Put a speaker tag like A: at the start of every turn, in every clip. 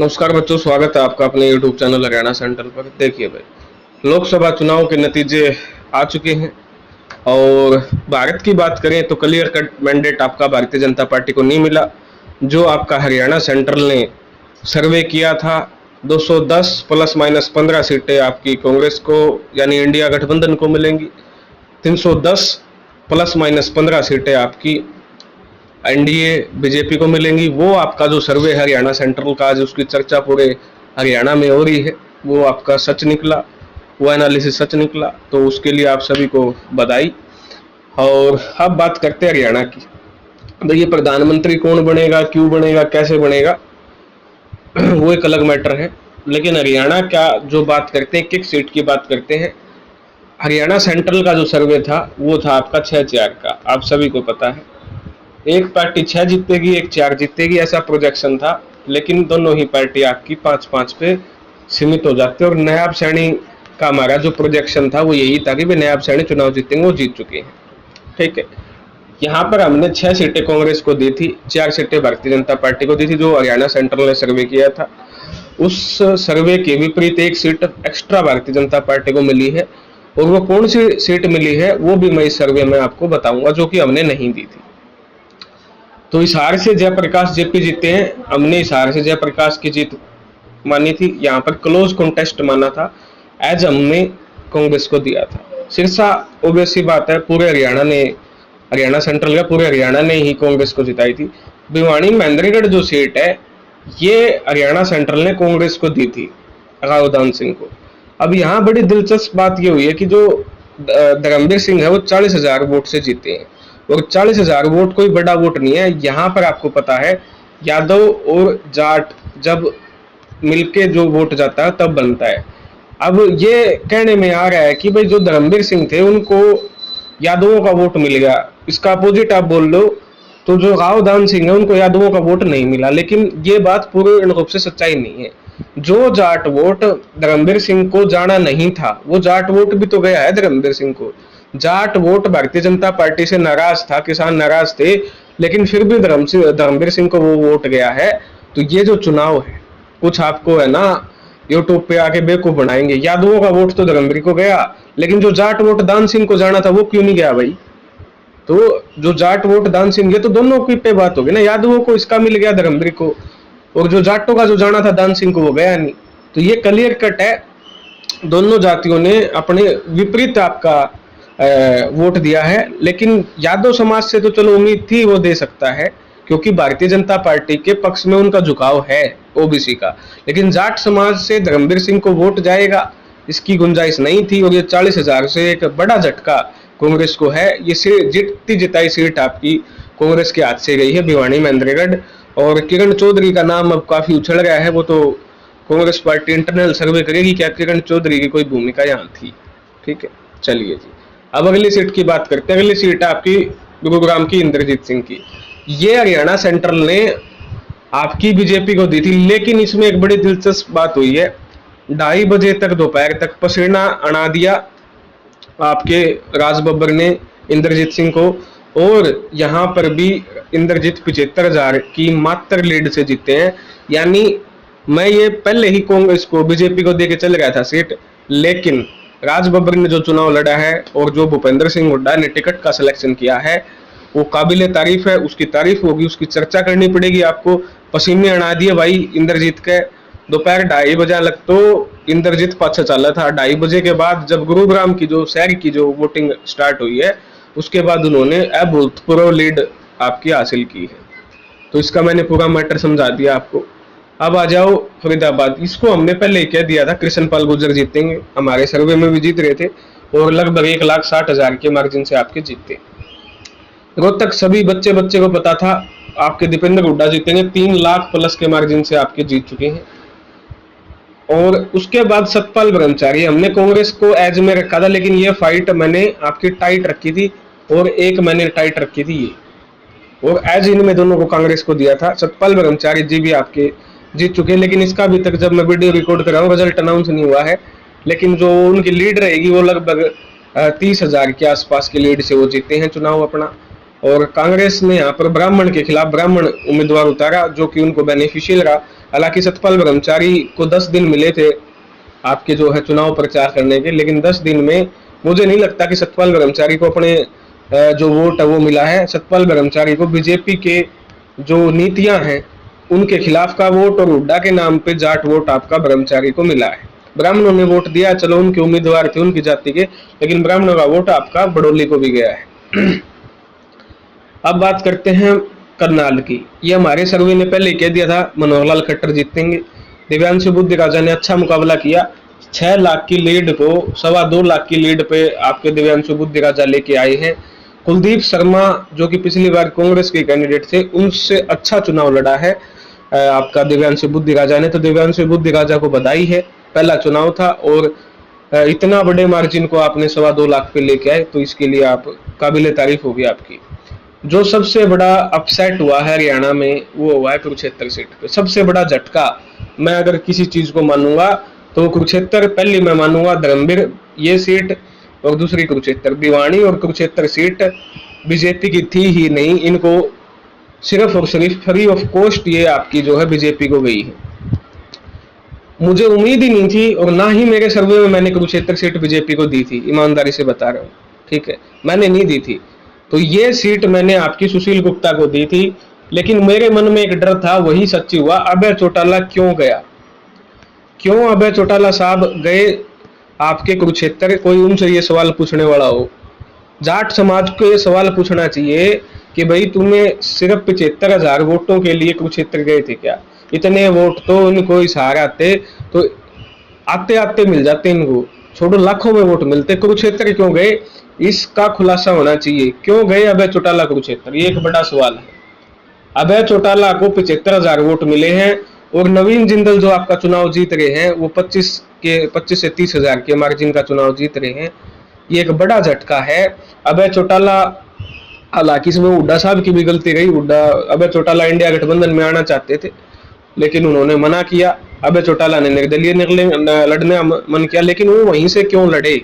A: नमस्कार बच्चों, स्वागत है आपका अपने YouTube चैनल हरियाणा सेंट्रल पर। देखिए भाई, लोकसभा चुनाव के नतीजे आ चुके हैं और भारत की बात करें तो क्लियर कट मैंडेट आपका भारतीय जनता पार्टी को नहीं मिला। जो आपका हरियाणा सेंट्रल ने सर्वे किया था, 210 प्लस माइनस 15 सीटें आपकी कांग्रेस को यानी इंडिया गठबंधन को मिलेंगी। 310 प्लस माइनस 15 सीटें आपकी एनडीए बीजेपी को मिलेंगी। वो आपका जो सर्वे है हरियाणा सेंट्रल का, आज उसकी चर्चा पूरे हरियाणा में हो रही है, वो आपका सच निकला, वो एनालिसिस सच निकला, तो उसके लिए आप सभी को बधाई। और अब बात करते हैं हरियाणा की। देखिए, प्रधानमंत्री कौन बनेगा, क्यों बनेगा, कैसे बनेगा, वो एक अलग मैटर है। लेकिन हरियाणा का जो बात करते हैं, किक सीट की बात करते हैं, हरियाणा सेंट्रल का जो सर्वे था वो था आपका 6-4 का। आप सभी को पता है एक पार्टी 6 जीतेगी, एक 4 जीतेगी, ऐसा प्रोजेक्शन था। लेकिन दोनों ही पार्टी आपकी 5-5 पे सीमित हो जाती है। और नायब सैनी का हमारा जो प्रोजेक्शन था वो यही था कि वे नायब सैनी चुनाव जीतेंगे, वो जीत चुके हैं। ठीक है, यहाँ पर हमने 6 सीटें कांग्रेस को दी थी, 4 सीटें भारतीय जनता पार्टी को दी थी, जो हरियाणा सेंट्रल ने सर्वे किया था। उस सर्वे के विपरीत एक seat extra Bharatiya Janata party को मिली है, और वो कौन सी सीट मिली है वो भी मैं इस सर्वे में आपको बताऊंगा, जो कि हमने नहीं दी थी। तो हिसार से जयप्रकाश जेपी जीते हैं, हमने हिसार से जयप्रकाश की जीत मानी थी। यहाँ पर क्लोज कॉन्टेस्ट माना था, एज हमने कांग्रेस को दिया था। सिरसा ओबीसी बात है, पूरे हरियाणा ने, हरियाणा सेंट्रल का पूरे हरियाणा ने ही कांग्रेस को जिताई थी। भिवानी महेंद्रगढ़ जो सीट है, ये हरियाणा सेंट्रल ने कांग्रेस को दी थी, रावदान सिंह को। अब यहाँ बड़ी दिलचस्प बात ये हुई है कि जो धर्मवीर सिंह है वो 40,000 वोट से जीते हैं, और 40,000 वोट कोई बड़ा वोट नहीं है। यहाँ पर आपको पता है यादव और जाट जब मिलके जो वोट जाता है तब बनता है। अब ये कहने में आ रहा है कि भाई जो धर्मवीर सिंह थे उनको यादवों का वोट मिल गया, इसका अपोजिट आप बोल लो तो जो रावदान सिंह है उनको यादवों का वोट नहीं मिला। लेकिन ये बात पूर्ण रूप से सच्चाई नहीं है। जो जाट वोट धर्मवीर सिंह को जाना नहीं था, वो जाट वोट भी तो गया है धर्मवीर सिंह को। जाट वोट भारतीय जनता पार्टी से नाराज था, किसान नाराज थे, लेकिन फिर भी धर्मवीर सिंह को वो वोट गया है। तो ये जो चुनाव है, कुछ आपको है ना यूट्यूब पे आके बेवकूफ बनाएंगे। यादवों का वोट तो धर्मवीर को गया, लेकिन जो जाट वोट दान सिंह को जाना था वो क्यों नहीं गया भाई? तो जो जाट वोट दान सिंह, ये तो दोनों की पे बात होगी ना, यादवों को इसका मिल गया धर्मवीर को, और जो जाटों का जो जाना था दान सिंह को वो गया नहीं। तो ये क्लियर कट है, दोनों जातियों ने अपने विपरीत आपका वोट दिया है। लेकिन यादव समाज से तो चलो उम्मीद थी वो दे सकता है, क्योंकि भारतीय जनता पार्टी के पक्ष में उनका झुकाव है ओबीसी का। लेकिन जाट समाज से धर्मवीर सिंह को वोट जाएगा, इसकी गुंजाइश नहीं थी। और ये 40,000 से एक बड़ा झटका कांग्रेस को है। ये जीतती जिताई सीट आपकी कांग्रेस के हाथ से गई है, भिवानी महेंद्रगढ़। और किरण चौधरी का नाम अब काफी उछल गया है, वो तो कांग्रेस पार्टी इंटरनल सर्वे करेगी क्या किरण चौधरी की कोई भूमिका यहाँ थी। ठीक है, चलिए जी, अब अगली सीट की बात करते हैं। अगली सीट है आपकी गुरुग्राम की इंद्रजीत सिंह की। ये हरियाणा सेंट्रल ने आपकी बीजेपी को दी थी, लेकिन इसमें एक बड़ी दिलचस्प बात हुई है। 2:30 बजे तक, दोपहर तक पसीना अड़ा दिया आपके राज बब्बर ने इंद्रजीत सिंह को, और यहाँ पर भी इंद्रजीत 75,000 की मात्र लीड से जीते हैं। यानी मैं ये पहले ही कांग्रेस को, बीजेपी को देके चल गया था सीट, लेकिन राज बब्बर ने जो चुनाव लड़ा है और जो भूपेंद्र सिंह हुड्डा ने टिकट का सिलेक्शन किया है, वो काबिले तारीफ है। उसकी तारीफ होगी, उसकी चर्चा करनी पड़ेगी आपको। पसीने अड़ा दिए भाई इंद्रजीत के। दोपहर 2:30 बजे लग तो इंद्रजीत पाछा चला था। 2:30 बजे के बाद जब गुरुग्राम की जो शहर की जो वोटिंग स्टार्ट हुई है, उसके बाद उन्होंने अभूतपूर्व लीड आपकी हासिल की है। तो इसका मैंने पूरा मैटर समझा दिया आपको। अब आ जाओ फरीदाबाद। इसको हमने पहले ही कह दिया था कृष्णपाल गुर्जर जीतेंगे, हमारे सर्वे में भी जीत रहे थे, और लगभग 1,60,000 के मार्जिन से आपके जीते। रोहतक सभी बच्चे को पता था आपके दीपेंद्र हुड्डा जीतेंगे, 3 लाख प्लस के मार्जिन से आपके जीत चुके हैं। और उसके बाद सतपाल ब्रह्मचारी हमने कांग्रेस को एज में रखा था, लेकिन ये फाइट मैंने आपकी टाइट रखी थी, और एक मैंने टाइट रखी थी ये, और एज इनमें दोनों को कांग्रेस को दिया था। सतपाल ब्रह्मचारी जी भी आपके जीत चुके हैं, लेकिन इसका अभी तक जब मैं वीडियो रिकॉर्ड कर रहा हूँ रिजल्ट अनाउंस नहीं हुआ है। लेकिन जो उनकी लीड रहेगी वो लगभग 30,000 के आसपास की लीड से वो जीते हैं चुनाव अपना। और कांग्रेस ने यहाँ पर ब्राह्मण के खिलाफ ब्राह्मण उम्मीदवार उतारा, जो कि उनको बेनिफिशियल रहा। हालांकि सतपाल ब्रह्मचारी को 10 दिन मिले थे आपके जो है चुनाव प्रचार करने के, लेकिन 10 दिन में मुझे नहीं लगता कि सतपाल ब्रह्मचारी को अपने जो वोट है वो मिला है। सतपाल ब्रह्मचारी को बीजेपी के जो नीतियां हैं उनके खिलाफ का वोट और हुड्डा के नाम पे जाट वोट आपका ब्रह्मचारी को मिला है। ब्राह्मणों ने वोट दिया, चलो उनके उम्मीदवार थे उनकी जाति के, लेकिन ब्राह्मणों का वोट आपका बड़ौली को भी गया है। अब बात करते हैं करनाल की। ये हमारे सर्वे ने पहले कह दिया था मनोहर लाल खट्टर जीतेंगे। दिव्यांशु बुद्धि राजा ने अच्छा मुकाबला किया, 6 लाख की लीड को 2.25 लाख की लीड पे आपके दिव्यांशु बुद्धि राजा लेके आए हैं। कुलदीप शर्मा जो कि पिछली बार कांग्रेस के कैंडिडेट थे, उनसे अच्छा चुनाव लड़ा है आपका दिव्यांशु बुद्धि राजा ने। तो दिव्यांशु बुद्धि राजा को बधाई है, पहला चुनाव था और इतना बड़े मार्जिन को आपने 2.25 लाख पे लेके आए, तो इसके लिए आप काबिले तारीफ होगी आपकी। जो सबसे बड़ा अपसेट हुआ है हरियाणा में वो हुआ है कुरुक्षेत्र सीट पे। सबसे बड़ा झटका मैं अगर किसी चीज को मानूंगा तो कुरुक्षेत्र, पहली मैं मानूंगा धर्मवीर ये सीट, और दूसरी कुरुक्षेत्र। भिवानी और कुरुक्षेत्र सीट बीजेपी की थी ही नहीं, इनको सिर्फ और सिर्फ फ्री ऑफ कॉस्ट ये आपकी जो है बीजेपी को गई है। मुझे उम्मीद ही नहीं थी और ना ही मेरे सर्वे में मैंने कुरुक्षेत्र सीट बीजेपी को दी थी, ईमानदारी से बता रहा हूँ, ठीक है, मैंने नहीं दी थी। तो ये सीट मैंने आपकी सुशील गुप्ता को दी थी, लेकिन मेरे मन में एक डर था, वही सच्ची हुआ। अभय चौटाला क्यों गया? क्यों अभय चौटाला साहब गए आपके कुरुक्षेत्र? कोई उनसे ये सवाल पूछने वाला हो, जाट समाज को ये सवाल पूछना चाहिए कि भाई तुम्हें सिर्फ 75,000 वोटों के लिए कुरुक्षेत्र गए थे क्या? इतने वोट तो इनको इस हार आते तो आते आते मिल जाते, इनको छोड़ो लाखों में वोट मिलते। कुरुक्षेत्र क्यों गए, इसका खुलासा होना चाहिए। क्यों गए अभय चौटाला कुरुक्षेत्र, ये एक बड़ा सवाल है। अभय चौटाला को 75,000 वोट मिले हैं और नवीन जिंदल जो आपका चुनाव जीत रहे हैं वो 25 से 30,000 के मार्जिन का चुनाव जीत रहे हैं। ये एक बड़ा झटका है। अभय चौटाला, हालांकि इसमें हुड्डा साहब की भी गलती रही। अभय चौटाला इंडिया गठबंधन में आना चाहते थे लेकिन उन्होंने मना किया। अभय चौटाला ने निर्दलीय लड़ने मन किया, लेकिन वो वहीं से क्यों लड़े?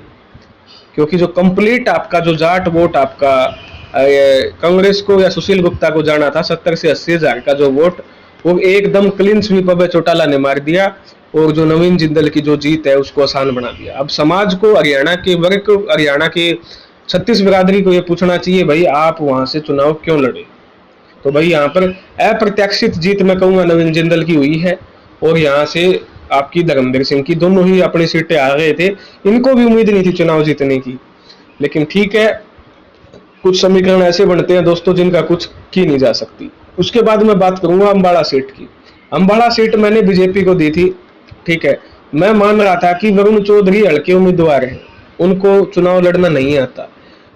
A: क्योंकि जो कंप्लीट आपका जो जाट वोट आपका कांग्रेस को या सुशील गुप्ता को जाना था 70 से 80,000 का जो वोट, वो एकदम क्लीन स्वीप अभय चौटाला ने मार दिया और जो नवीन जिंदल की जो जीत है उसको आसान बना दिया। अब समाज को, हरियाणा के वर्ग को, हरियाणा के 36 बिरादरी को ये पूछना चाहिए भाई आप वहां से चुनाव क्यों लड़े? तो भाई यहाँ पर अप्रत्याशित जीत मैं कहूंगा नवीन जिंदल की हुई है और यहाँ से आपकी धर्मवीर सिंह की, दोनों ही अपनी सीटें आ गए थे। इनको भी उम्मीद नहीं थी चुनाव जीतने की, लेकिन ठीक है, कुछ समीकरण ऐसे बनते हैं दोस्तों जिनका कुछ की नहीं जा सकती। उसके बाद मैं बात करूंगा अंबाला सीट की। अंबाला सीट मैंने बीजेपी को दी थी, ठीक है। मैं मान रहा था कि वरुण चौधरी हल्के उम्मीदवार हैं, उनको चुनाव लड़ना नहीं आता,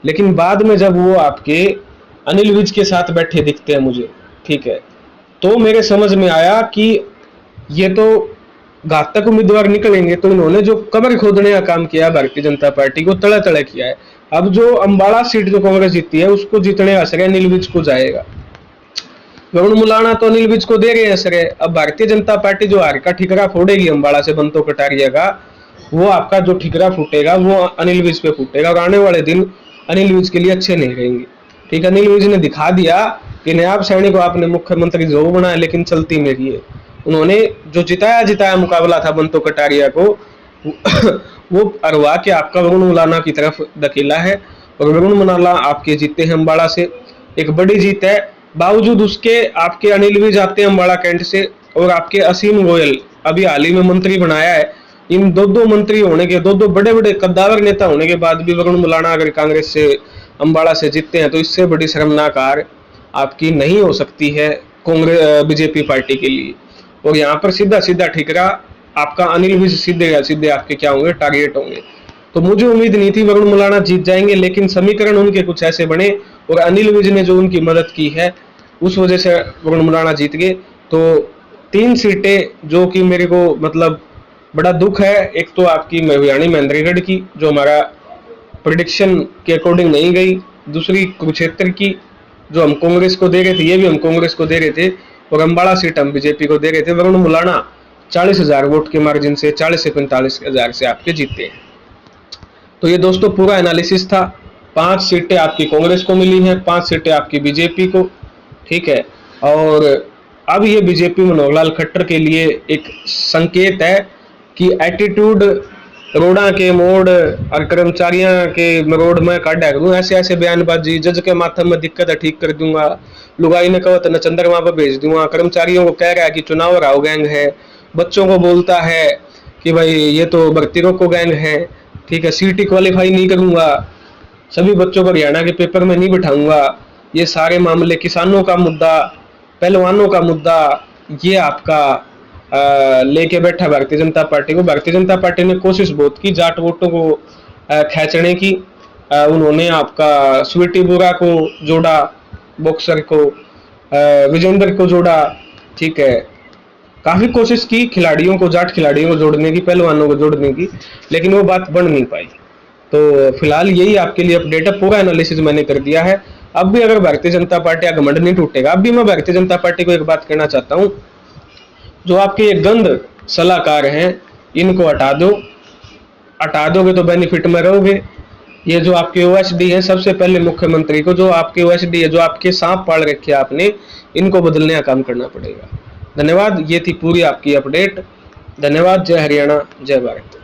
A: लेकिन बाद में जब वो आपके अनिल विज के साथ बैठे दिखते हैं मुझे, ठीक है, तो मेरे समझ में आया कि ये तो घातक उम्मीदवार निकलेंगे। तो इन्होंने जो कमर खोदने का काम किया भारतीय जनता पार्टी को, तड़ा तड़ा किया है। अब जो अंबाला सीट जो कांग्रेस जीती है उसको जीतने का श्रेय अनिल विज को जाएगा। वरुण मुलाना तो अनिल विज को दे रहे हैं श्रेय। अब भारतीय जनता पार्टी जो हार का ठिकरा फोड़ेगी अंबाला से बंतो कटारिया का, वो आपका जो ठिकरा फूटेगा वो अनिल विज पे फूटेगा और आने वाले दिन अनिल विज के लिए अच्छे नहीं रहेंगे, ठीक है। अनिल विज ने दिखा दिया कि नयाब सैनी को आपने मुख्यमंत्री जो बनाया लेकिन चलती मेरी है। उन्होंने जो जिताया मुकाबला था बंतो कटारिया को वो अरवा के आपका वरुण मुलाना की तरफ धकेला है और वरुण मुलाना आपके जीते हैं अंबाला से, एक बड़ी जीत है। बावजूद उसके आपके अनिल विज आते हैं अंबाला कैंट से और आपके असीम गोयल अभी हाल ही में मंत्री बनाया है। इन दो मंत्री होने के, दो बड़े बड़े कद्दावर नेता होने के बाद भी वरुण मुलाना अगर कांग्रेस से अंबाला से जीतते हैं तो इससे बड़ी शर्मनाक हार आपकी नहीं हो सकती है कांग्रेस बीजेपी पार्टी के लिए। और यहाँ पर सीधा सीधा ठिकरा आपका अनिल विज सीधे आपके क्या होंगे, टारगेट होंगे। तो मुझे उम्मीद नहीं थी वरुण मुलाना जीत जाएंगे, लेकिन समीकरण उनके कुछ ऐसे बने और अनिल विज ने जो उनकी मदद की है उस वजह से वरुण मुलाना जीत गए। तो 3 सीटें जो कि मेरे को मतलब बड़ा दुख है। एक तो आपकी भिवानी महेंद्रगढ़ की जो हमारा प्रेडिक्शन के अकॉर्डिंग नहीं गई, दूसरी कुरुक्षेत्र की जो हम कांग्रेस को दे रहे थे, ये भी हम कांग्रेस को दे रहे थे, और अंबाला सीट हम बीजेपी को दे रहे थे। वरुण मुलाना 40,000 वोट के मार्जिन से 40 से 45,000 से आपके जीते हैं। तो ये दोस्तों पूरा एनालिसिस था। 5 सीटें आपकी कांग्रेस को मिली हैं, 5 सीटें आपकी बीजेपी को, ठीक है। और अब ये बीजेपी मनोहर लाल खट्टर के लिए एक संकेत है कि एटीट्यूड रोड़ा के मोड़ और कर्मचारियों के रोड में काटा करूँ, ऐसे ऐसे बयानबाजी, जज के माथे में दिक्कत है ठीक कर दूंगा, लुगाई ने कहा तो चंद्रमा पर भेज दूंगा, कर्मचारियों को कह रहा है कि चुनाव राव गैंग है, बच्चों को बोलता है कि भाई ये तो भर्ती रोको गैंग है, ठीक है, सीटी क्वालिफाई नहीं करूंगा, सभी बच्चों को हरियाणा के पेपर में नहीं बिठाऊंगा, ये सारे मामले, किसानों का मुद्दा, पहलवानों का मुद्दा, ये आपका लेके बैठा भारतीय जनता पार्टी को। भारतीय जनता पार्टी ने कोशिश बहुत की जाट वोटों को खींचने की, उन्होंने आपका स्वीटी बोरा को जोड़ा, बॉक्सर को, विजेंद्र को जोड़ा, ठीक है, काफी कोशिश की खिलाड़ियों को, जाट खिलाड़ियों को जोड़ने की, पहलवानों को जोड़ने की, लेकिन वो बात बन नहीं पाई। तो फिलहाल यही आपके लिए अपडेट है, पूरा एनालिसिस मैंने कर दिया है। अब भी अगर भारतीय जनता पार्टी का घमंड नहीं टूटेगा, अब भी मैं भारतीय जनता पार्टी को एक बात कहना चाहता हूं, जो आपके ये गंद सलाहकार हैं इनको हटा दो, हटा दोगे तो बेनिफिट में रहोगे। ये जो आपके ओएसडी है, सबसे पहले मुख्यमंत्री को, जो आपके ओएसडी है, जो आपके सांप पाल रखे आपने, इनको बदलने का काम करना पड़ेगा। धन्यवाद, ये थी पूरी आपकी अपडेट। धन्यवाद। जय हरियाणा, जय भारत।